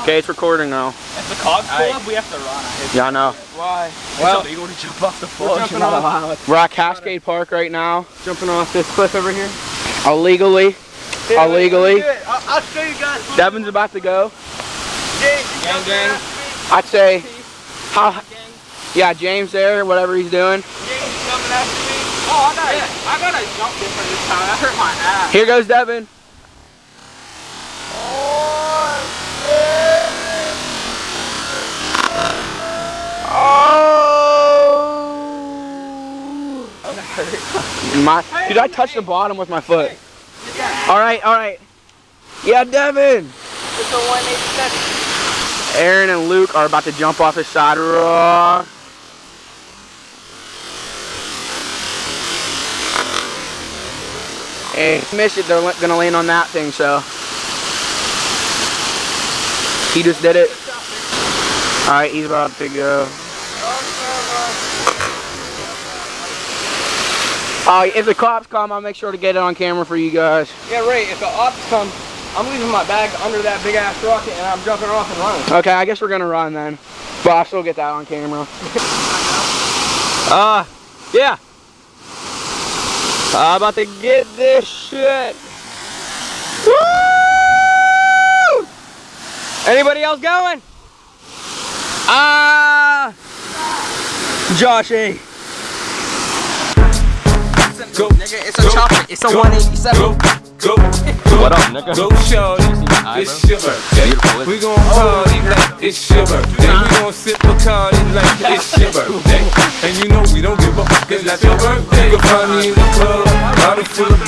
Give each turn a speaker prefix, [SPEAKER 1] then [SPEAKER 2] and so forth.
[SPEAKER 1] Okay, it's recording now.
[SPEAKER 2] If the cogs pull up, we have to run.
[SPEAKER 1] Yeah, I know.
[SPEAKER 2] Why?
[SPEAKER 3] Well,
[SPEAKER 2] it's illegal to jump off the fall.
[SPEAKER 1] We're at Cascade Park right now.
[SPEAKER 3] Jumping off this cliff over here.
[SPEAKER 1] Illegally.
[SPEAKER 2] Yeah,
[SPEAKER 1] Illegally.
[SPEAKER 2] I'll show you guys.
[SPEAKER 1] Devin's about to go.
[SPEAKER 2] Gang, gang.
[SPEAKER 1] I'd say, yeah, James there, whatever he's doing.
[SPEAKER 2] James coming after me. Oh, I gotta jump different this time. I hurt my ass.
[SPEAKER 1] Here goes Devin. Dude, I touched the bottom with my foot. All right. Yeah, Devin.
[SPEAKER 2] It's a 187.
[SPEAKER 1] Aaron and Luke are about to jump off the side rock. Hey, miss it, they're gonna land on that thing, so. He just did it. All right, he's about to go. If the cops come, I'll make sure to get it on camera for you guys.
[SPEAKER 3] Yeah, right. If the ops come, I'm leaving my bag under that big ass rocket and I'm jumping off and running.
[SPEAKER 1] Okay, I guess we're gonna run then. But I'll still get that on camera.
[SPEAKER 3] Yeah. I'm about to get this shit. Woo! Anybody else going? Joshy.
[SPEAKER 2] Go, nigga, it's a chopper. It's a 187.
[SPEAKER 4] Go.
[SPEAKER 3] What up, nigga?
[SPEAKER 4] Go, shorty. It's your birthday. We gon' party like it's your birthday. We gon' sip Bacardi like it's your birthday. And you know we don't give a fuck 'cause that's your birthday. You can find me in the club, bottle full of